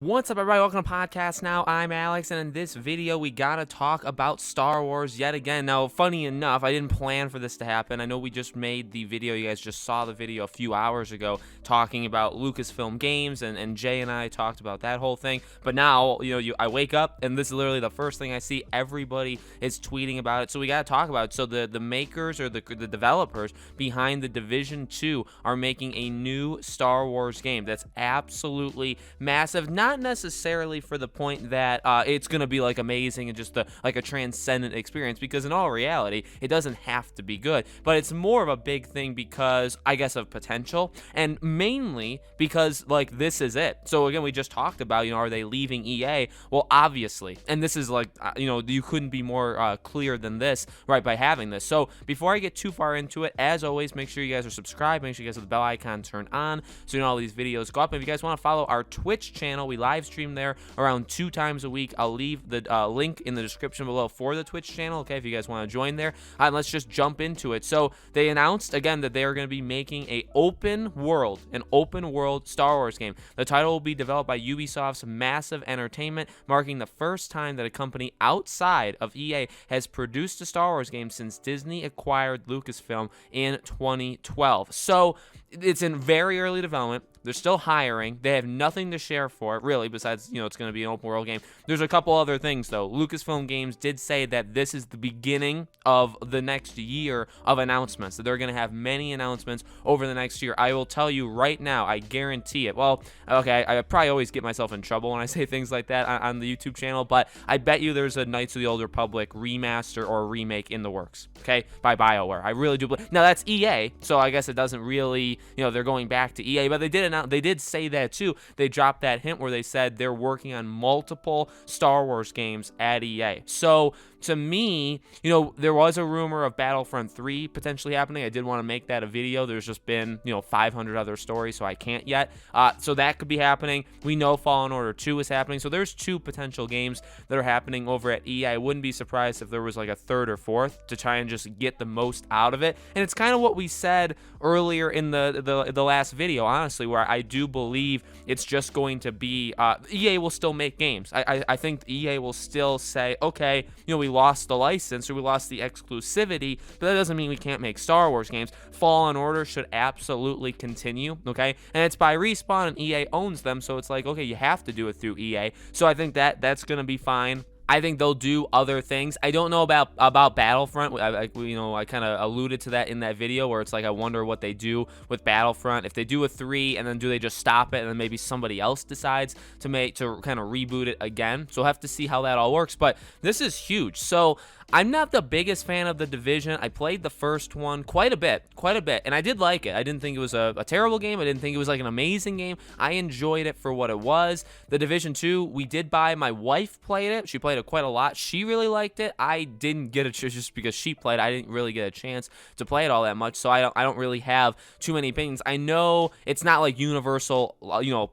What's up, everybody? Welcome to Podcast Now. I'm Alex, and in this video, we gotta talk about Star Wars yet again. Now, funny enough, I didn't plan for this to happen. I know we just made the video. You guys just saw the video a few hours ago talking about Lucasfilm games, and Jay and I talked about that whole thing. But now, I wake up, and this is literally the first thing I see. Everybody is tweeting about it, so we gotta talk about it. So the makers or the developers behind the Division 2 are making a new Star Wars game that's absolutely massive. Not necessarily for the point that it's gonna be like amazing and just like a transcendent experience, because in all reality it doesn't have to be good, but it's more of a big thing because I guess of potential, and mainly because like this is it. So again, we just talked about, are they leaving EA? Well, obviously, and this is like you couldn't be more clear than this, right, by having this. So before I get too far into it, as always, make sure you guys are subscribed, make sure you guys have the bell icon turned on so all these videos go up. And if you guys want to follow our Twitch channel, we live stream there around 2 times a week. I'll leave the link in the description below for the Twitch channel, okay, if you guys want to join there. And let's just jump into it. So they announced again that they are going to be making an open world Star Wars game. The title will be developed by Ubisoft's Massive Entertainment, marking the first time that a company outside of EA has produced a Star Wars game since Disney acquired Lucasfilm in 2012. So it's in very early development. They're still hiring. They have nothing to share for it, really, besides, it's going to be an open world game. There's a couple other things, though. Lucasfilm Games did say that this is the beginning of the next year of announcements, that they're going to have many announcements over the next year. I will tell you right now, I guarantee it. Well, okay, I probably always get myself in trouble when I say things like that on the YouTube channel, but I bet you there's a Knights of the Old Republic remaster or remake in the works, okay, by BioWare. I really do believe. Now, that's EA, so I guess it doesn't really, they're going back to EA, but they did say that too. They dropped that hint where they said they're working on multiple Star Wars games at EA. So to me, there was a rumor of Battlefront 3 potentially happening. I did want to make that a video. There's just been, 500 other stories, so I can't yet. So that could be happening. We know Fallen Order 2 is happening. So there's 2 potential games that are happening over at EA. I wouldn't be surprised if there was like a third or fourth to try and just get the most out of it. And it's kind of what we said earlier in the last video, honestly, where I do believe it's just going to be EA will still make games. I think EA will still say, okay, we lost the license or we lost the exclusivity, but that doesn't mean we can't make Star Wars games. Fallen Order should absolutely continue, okay? And it's by Respawn, and EA owns them, so it's like, okay, you have to do it through EA. So I think that's going to be fine. I think they'll do other things. I don't know about Battlefront. I kind of alluded to that in that video where it's like I wonder what they do with Battlefront. If they do a 3, and then do they just stop it, and then maybe somebody else decides to kind of reboot it again. So we'll have to see how that all works. But this is huge. So I'm not the biggest fan of the Division. I played the first one quite a bit, and I did like it. I didn't think it was a terrible game. I didn't think it was like an amazing game. I enjoyed it for what it was. The Division 2, we did buy. My wife played it. She played it quite a lot. She really liked it. I didn't get a chance just because she played. I didn't really get a chance to play it all that much, so I don't really have too many opinions. I know it's not like universal,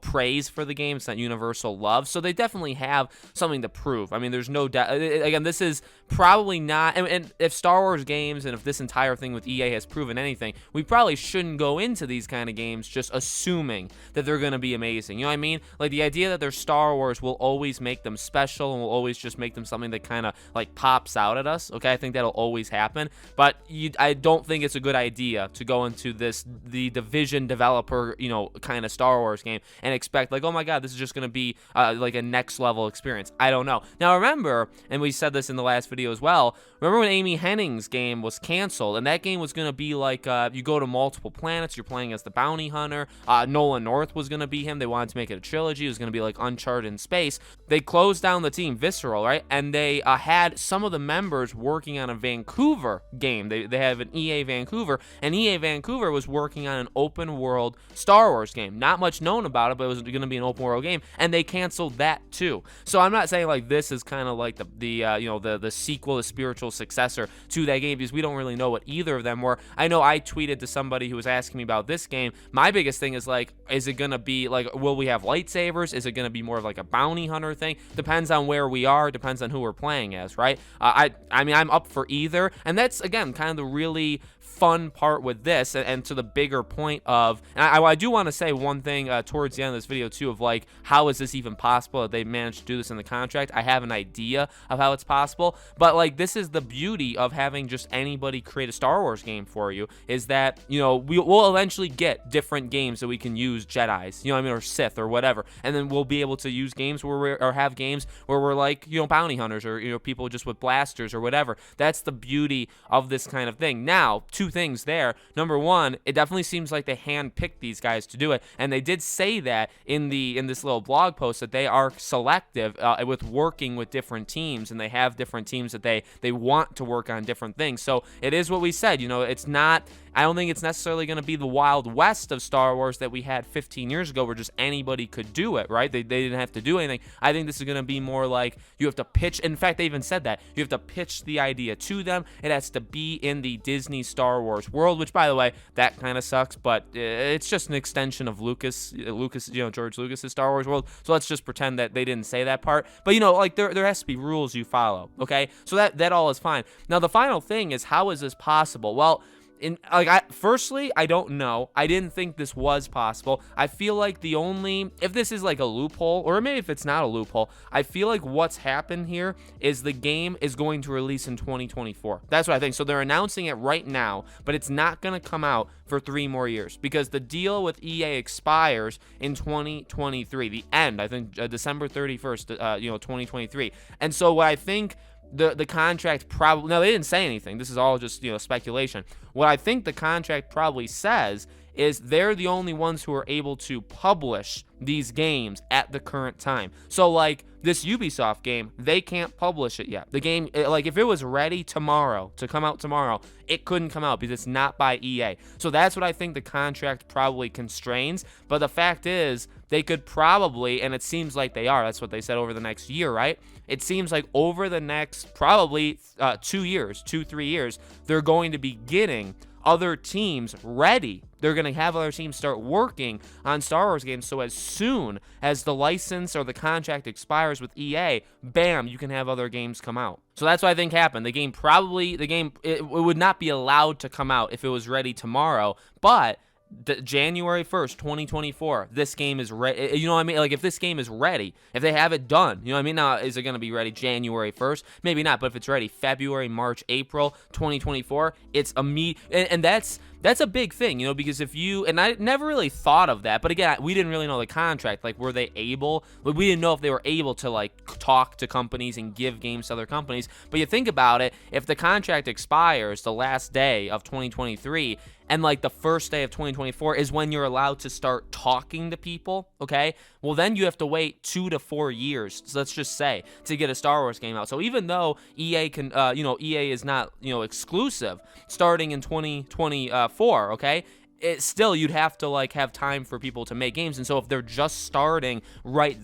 praise for the game. It's not universal love, so they definitely have something to prove. I mean, there's no doubt. Again, this is probably not, and if Star Wars games and if this entire thing with EA has proven anything, we probably shouldn't go into these kind of games just assuming that they're going to be amazing. You know what I mean? Like, the idea that they're Star Wars will always make them special and will always just make them something that kind of like pops out at us, okay? I think that'll always happen, but I don't think it's a good idea to go into the Division developer, kind of Star Wars game and expect like, oh my god, this is just going to be like a next level experience. I don't know. Now remember, and we said this in the last video as well, remember when Amy Hennig's game was canceled, and that game was going to be like you go to multiple planets, you're playing as the bounty hunter. Nolan North was going to be him. They wanted to make it a trilogy. It was going to be like Uncharted in space. They closed down the team, Visceral, right? And they had some of the members working on a Vancouver game. They have an EA Vancouver, and EA Vancouver was working on an open world Star Wars game. Not much known about it, but it was going to be an open world game, and they canceled that too. So I'm not saying like this is kind of like the sequel, the spiritual successor to that game, because we don't really know what either of them were. I know I tweeted to somebody who was asking me about this game. My biggest thing is like, is it going to be like, will we have lightsabers? Is it going to be more of like a bounty hunter thing? Depends on where we are. are. It depends on who we're playing as, right? I mean, I'm up for either, and that's again kind of the really fun part with this, and to the bigger point of, and I do want to say one thing towards the end of this video too, of like, how is this even possible that they managed to do this in the contract? I have an idea of how it's possible, but like, this is the beauty of having just anybody create a Star Wars game for you, is that, you know, we'll eventually get different games that we can use Jedis, you know what I mean, or Sith or whatever, and then we'll be able to use games where or have games where we're like, you know, bounty hunters, or, you know, people just with blasters or whatever. That's the beauty of this kind of thing. Now, two things there. Number one, it definitely seems like they handpicked these guys to do it, and they did say that in this little blog post, that they are selective with working with different teams, and they have different teams that they want to work on different things. So it is what we said, you know, it's not, I don't think it's necessarily going to be the Wild West of Star Wars that we had 15 years ago, where just anybody could do it, right? They didn't have to do anything. I think this is going to be more like, you have to pitch. In fact, they even said that you have to pitch the idea to them. It has to be in the Disney Star Wars world, which, by the way, that kind of sucks, but it's just an extension of Lucas, you know, George Lucas's Star Wars world. So let's just pretend that they didn't say that part. But, you know, like, there has to be rules you follow, okay? So that all is fine. Now, the final thing is, how is this possible? Well, firstly, I don't know. I didn't think this was possible. I feel like if this is like a loophole, or maybe if it's not a loophole, I feel like what's happened here is the game is going to release in 2024. That's what I think. So they're announcing it right now, but it's not going to come out for 3 more years, because the deal with EA expires in 2023. The end, I think, December 31st, 2023. And so what I think the contract probably, no, they didn't say anything. This is all just, you know, speculation. What I think the contract probably says is they're the only ones who are able to publish these games at the current time. So like this Ubisoft game, they can't publish it yet. The game, like if it was ready tomorrow to come out tomorrow, it couldn't come out because it's not by EA. So that's what I think the contract probably constrains. But the fact is, they could probably, and it seems like they are, that's what they said, over the next year, right? It seems like over the next probably 3 years, they're going to be getting other teams ready. They're going to have other teams start working on Star Wars games, so as soon as the license or the contract expires with EA, bam, you can have other games come out. So that's what I think happened. The game it would not be allowed to come out if it was ready tomorrow, but January 1st, 2024, this game is ready. You know what I mean? Like, if this game is ready, if they have it done, you know what I mean? Now, is it going to be ready January 1st? Maybe not, but if it's ready February, March, April 2024, it's and that's a big thing, you know, because if you, and I never really thought of that, but again, we didn't really know the contract. Like, were they able, we didn't know if they were able to, like, talk to companies and give games to other companies. But you think about it, if the contract expires the last day of 2023, and like the first day of 2024 is when you're allowed to start talking to people, okay? Well, then you have to wait 2 to 4 years, so let's just say, to get a Star Wars game out. So even though EA can, EA is not, exclusive starting in 2024, okay? It still, you'd have to like have time for people to make games. And so if they're just starting right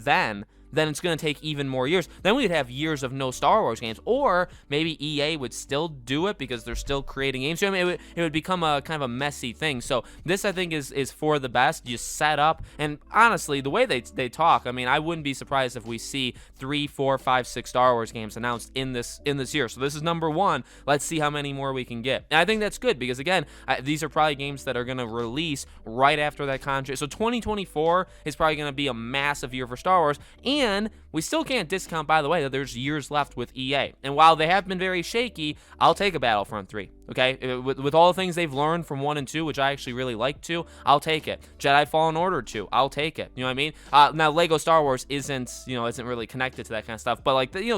then it's going to take even more years. Then we'd have years of no Star Wars games, or maybe EA would still do it because they're still creating games. So, I mean, it would become a kind of a messy thing. So this, I think, is for the best. You set up, and honestly, the way they talk, I mean, I wouldn't be surprised if we see 3, 4, 5, 6 Star Wars games announced in this year. So this is number 1. Let's see how many more we can get. And I think that's good because, again, these are probably games that are going to release right after that contract. So 2024 is probably going to be a massive year for Star Wars. And we still can't discount, by the way, that there's years left with EA. And while they have been very shaky, I'll take a Battlefront 3, okay? With all the things they've learned from 1 and 2, which I actually really like 2, I'll take it. Jedi Fallen Order 2, I'll take it. You know what I mean? Now, Lego Star Wars isn't really connected to that kind of stuff. But, like, I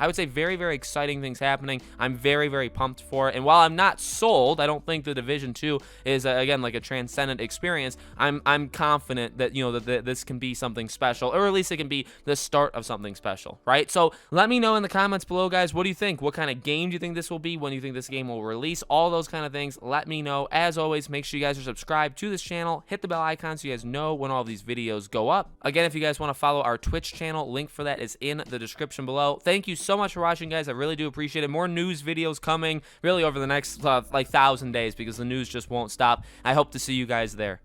would say very, very exciting things happening. I'm very, very pumped for it. And while I'm not sold, I don't think The Division 2 is, again, like a transcendent experience. I'm confident that, that this can be something special, or at least it can be the start of something special, right? So let me know in the comments below, guys. What do you think? What kind of game do you think this will be? When do you think this game will release? All those kind of things. Let me know. As always, make sure you guys are subscribed to this channel. Hit the bell icon so you guys know when all of these videos go up. Again, if you guys want to follow our Twitch channel, link for that is in the description below. Thank you so much for watching, guys. I really do appreciate it. More news videos coming really over the next 1,000 days because the news just won't stop. I hope to see you guys there.